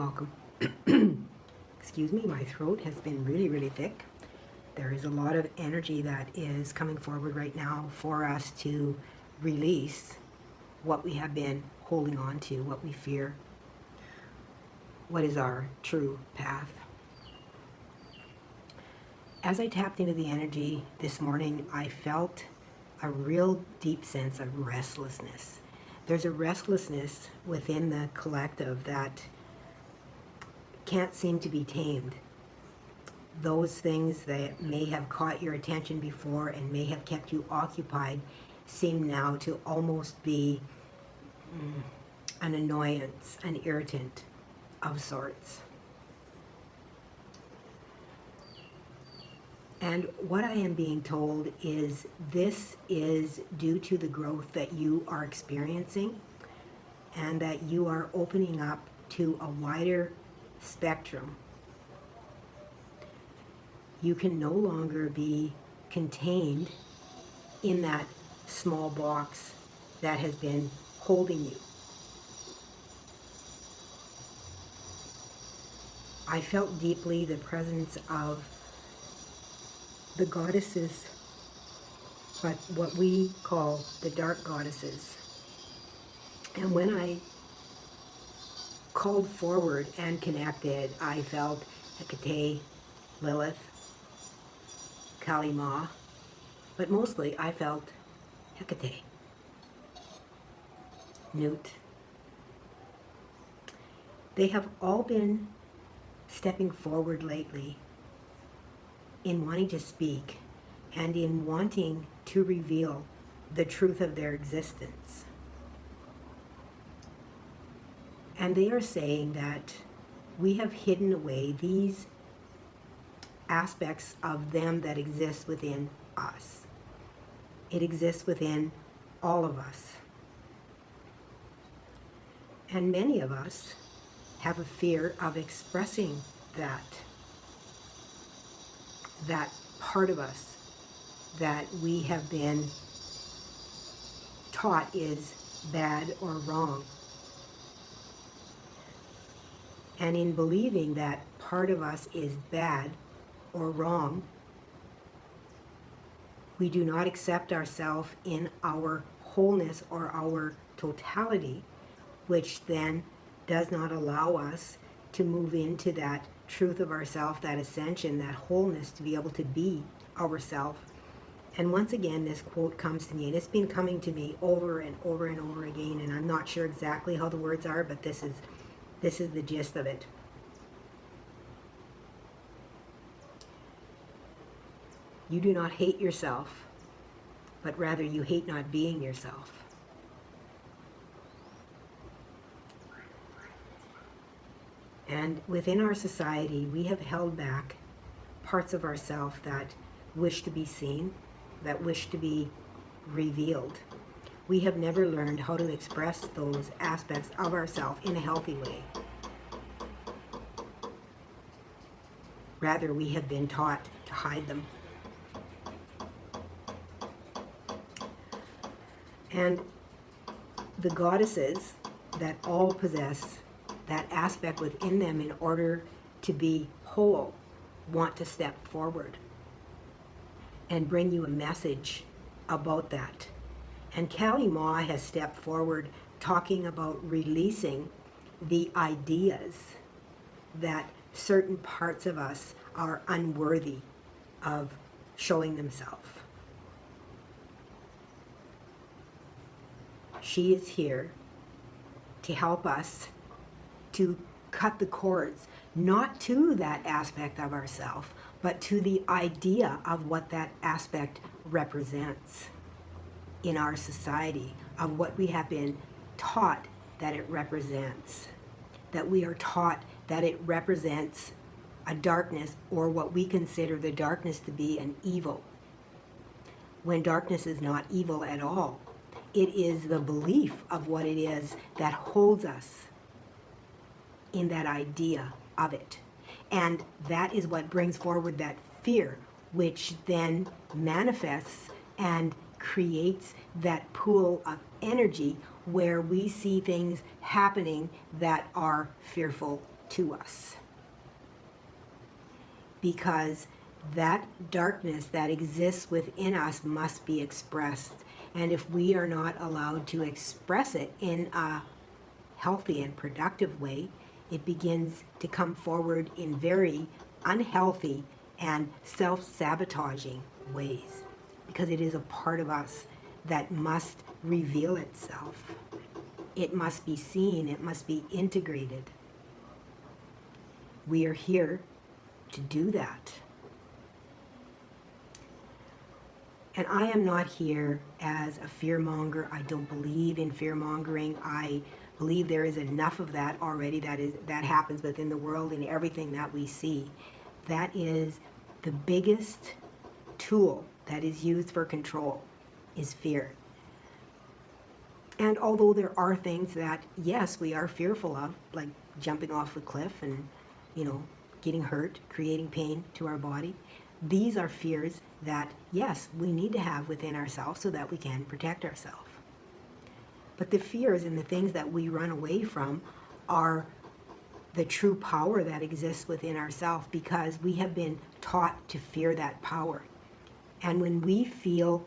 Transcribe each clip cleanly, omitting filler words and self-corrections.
welcome. Excuse me, my throat has been really thick. There is a lot of energy that is coming forward right now for us to release what we have been holding on to, what we fear, what is our true path. As I tapped into the energy this morning, I felt a real deep sense of restlessness. There's a restlessness within the collective that can't seem to be tamed. Those things that may have caught your attention before and may have kept you occupied seem now to almost be an annoyance, an irritant of sorts. And what I am being told is this is due to the growth that you are experiencing and that you are opening up to a wider spectrum. You can no longer be contained in that small box that has been holding you. I felt deeply the presence of the goddesses, but what we call the dark goddesses. And when I called forward and connected, I felt Hecate, Lilith, Kali Ma, but mostly I felt Hecate, Newt. They have all been stepping forward lately in wanting to speak and in wanting to reveal the truth of their existence. And they are saying that we have hidden away these aspects of them that exist within us. It exists within all of us. And many of us have a fear of expressing that part of us that we have been taught is bad or wrong. And in believing that part of us is bad or wrong, we do not accept ourselves in our wholeness or our totality, which then does not allow us to move into that truth of ourself, that ascension, that wholeness, to be able to be ourself. And once again, this quote comes to me, and it's been coming to me over and over and over again, and I'm not sure exactly how the words are, but this is the gist of it. You do not hate yourself, but rather you hate not being yourself. And within our society, we have held back parts of ourselves that wish to be seen, that wish to be revealed. We have never learned how to express those aspects of ourselves in a healthy way. Rather, we have been taught to hide them. And the goddesses that all possess that aspect within them in order to be whole want to step forward and bring you a message about that. And Kali Ma has stepped forward talking about releasing the ideas that certain parts of us are unworthy of showing themselves. She is here to help us to cut the cords, not to that aspect of ourself, but to the idea of what that aspect represents in our society, of what we have been taught that it represents. That we are taught that it represents a darkness, or what we consider the darkness to be an evil, when darkness is not evil at all. It is the belief of what it is that holds us in that idea of it. And that is what brings forward that fear, which then manifests and creates that pool of energy where we see things happening that are fearful to us. Because that darkness that exists within us must be expressed. And if we are not allowed to express it in a healthy and productive way, it begins to come forward in very unhealthy and self-sabotaging ways, because it is a part of us that must reveal itself. It must be seen, it must be integrated. We are here to do that. And I am not here as a fearmonger. I don't believe in fearmongering. I believe there is enough of that already that happens within the world in everything that we see. That is the biggest tool that is used for control, is fear. And although there are things that, yes, we are fearful of, like jumping off the cliff and, getting hurt, creating pain to our body, these are fears that, yes, we need to have within ourselves so that we can protect ourselves. But the fears and the things that we run away from are the true power that exists within ourselves, because we have been taught to fear that power. And when we feel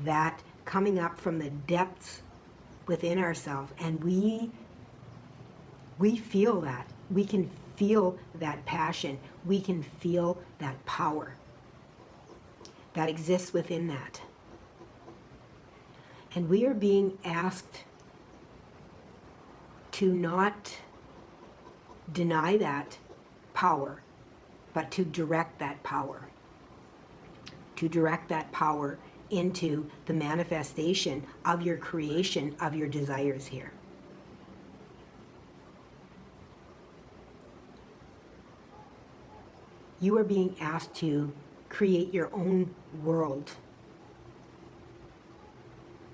that coming up from the depths within ourselves, and we feel that, we can feel that passion, we can feel that power that exists within that. And we are being asked to not deny that power, but to direct that power. To direct that power into the manifestation of your creation, of your desires here. You are being asked to create your own world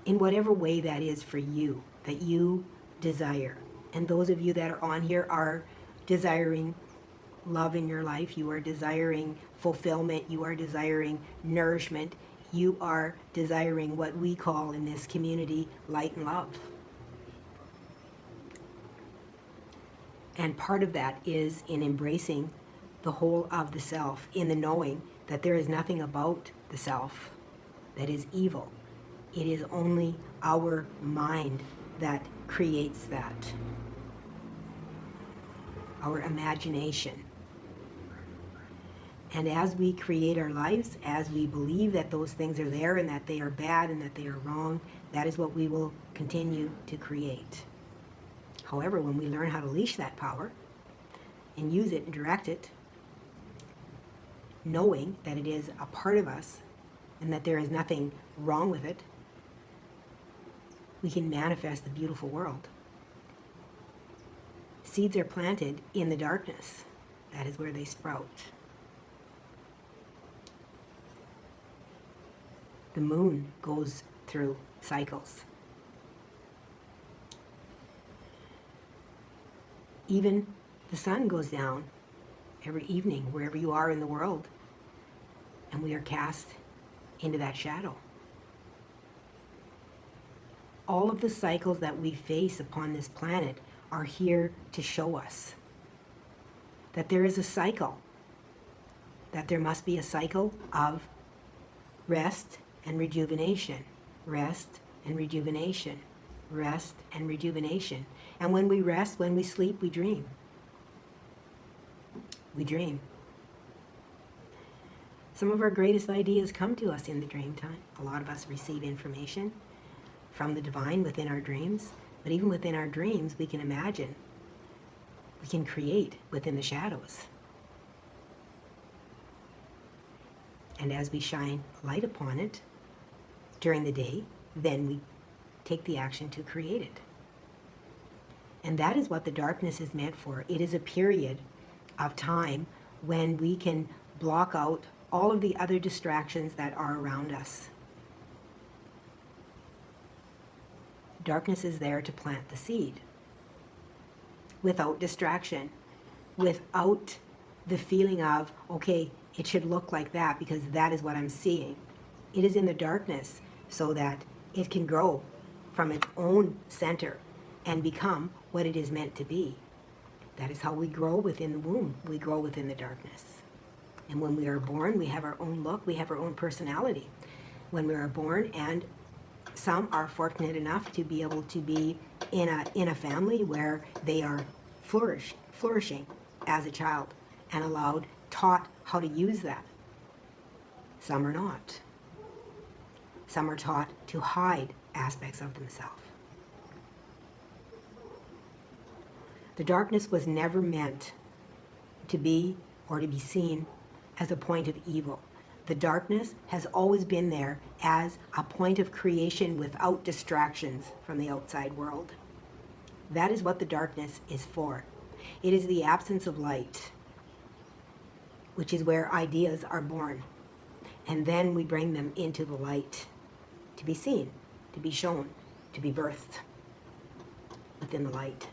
in whatever way that is for you, that you desire. And those of you that are on here are desiring love in your life, you are desiring fulfillment, you are desiring nourishment, you are desiring what we call in this community light and love. And part of that is in embracing the whole of the self, in the knowing that there is nothing about the self that is evil. It is only our mind that creates that. Our imagination. And as we create our lives, as we believe that those things are there and that they are bad and that they are wrong, that is what we will continue to create. However, when we learn how to leash that power and use it and direct it, knowing that it is a part of us and that there is nothing wrong with it, we can manifest the beautiful world. Seeds are planted in the darkness. That is where they sprout. The moon goes through cycles. Even the sun goes down every evening, wherever you are in the world, and we are cast into that shadow. All of the cycles that we face upon this planet are here to show us that there is a cycle, that there must be a cycle of rest and rejuvenation, rest and rejuvenation, rest and rejuvenation. And when we rest, when we sleep, we dream. We dream. Some of our greatest ideas come to us in the dream time. A lot of us receive information from the divine within our dreams, but even within our dreams, we can imagine. We can create within the shadows. And as we shine light upon it during the day, then we take the action to create it. And that is what the darkness is meant for. It is a period of time when we can block out all of the other distractions that are around us. Darkness is there to plant the seed. Without distraction, without the feeling of, okay, it should look like that because that is what I'm seeing. It is in the darkness so that it can grow from its own center and become what it is meant to be. That is how we grow within the womb. We grow within the darkness. And when we are born, we have our own look, we have our own personality. When we are born, and some are fortunate enough to be able to be in a family where they are flourishing as a child and taught how to use that. Some are not. Some are taught to hide aspects of themselves. The darkness was never meant to be or to be seen as a point of evil. The darkness has always been there as a point of creation without distractions from the outside world. That is what the darkness is for. It is the absence of light, which is where ideas are born. And then we bring them into the light to be seen, to be shown, to be birthed within the light.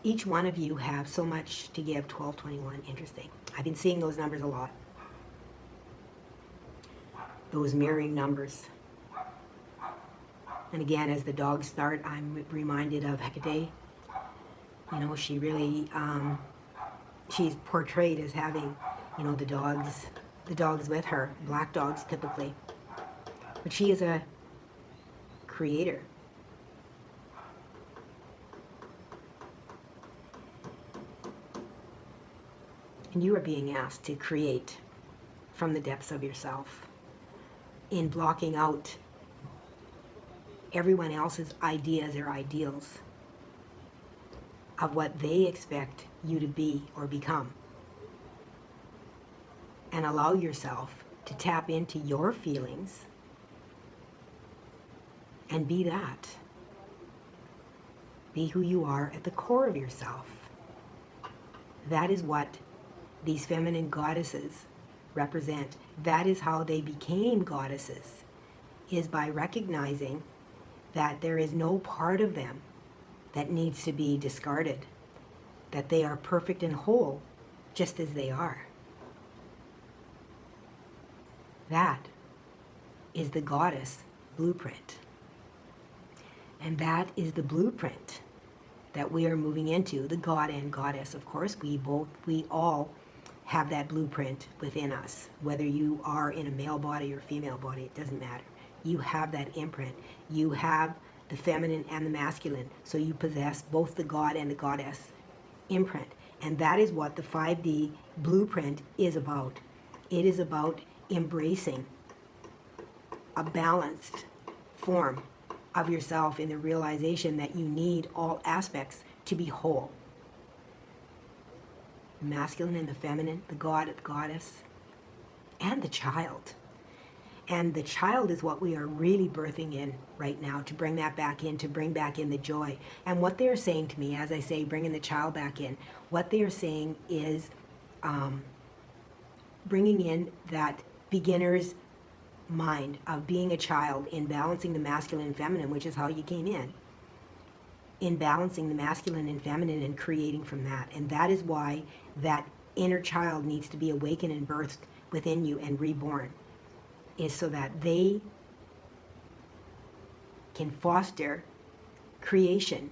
Each one of you have so much to give. 1221, interesting. I've been seeing those numbers a lot. Those mirroring numbers. And again, as the dogs start, I'm reminded of Hecate. You know, she really, she's portrayed as having, you know, the dogs with her, black dogs typically. But she is a creator. And you are being asked to create from the depths of yourself in blocking out everyone else's ideas or ideals of what they expect you to be or become. And allow yourself to tap into your feelings and be that. Be who you are at the core of yourself. That is what these feminine goddesses represent. That is how they became goddesses, is by recognizing that there is no part of them that needs to be discarded, that they are perfect and whole just as they are. That is the goddess blueprint. And that is the blueprint that we are moving into, the god and goddess. Of course, we all have that blueprint within us. Whether you are in a male body or female body, it doesn't matter. You have that imprint. You have the feminine and the masculine. So you possess both the god and the goddess imprint. And that is what the 5D blueprint is about. It is about embracing a balanced form of yourself in the realization that you need all aspects to be whole. The masculine and the feminine, the god and the goddess, and the child. And the child is what we are really birthing in right now, to bring that back in, to bring back in the joy. And what they're saying to me, as I say, bringing the child back in, what they are saying is bringing in that beginner's mind of being a child in balancing the masculine and feminine, which is how you came in balancing the masculine and feminine and creating from that. And that is why that inner child needs to be awakened and birthed within you and reborn, is so that they can foster creation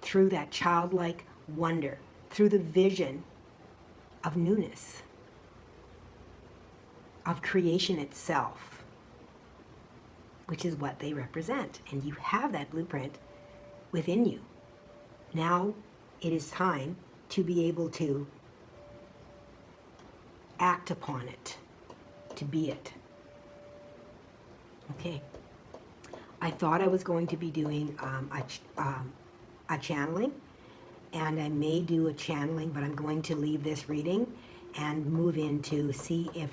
through that childlike wonder, through the vision of newness, of creation itself, which is what they represent. And you have that blueprint within you. Now it is time to be able to act upon it, to be it. Okay. I thought I was going to be doing a channeling, and I may do a channeling, but I'm going to leave this reading and move in to see if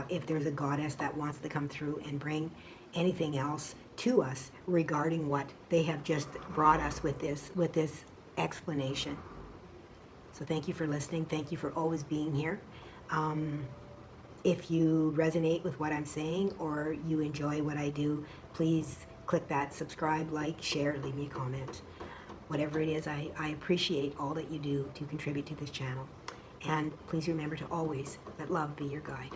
if there's a goddess that wants to come through and bring anything else to us regarding what they have just brought us with this explanation. So thank you for listening. Thank you for always being here. If you resonate with what I'm saying or you enjoy what I do, please click that subscribe, like, share, leave me a comment. Whatever it is, I appreciate all that you do to contribute to this channel. And please remember to always let love be your guide.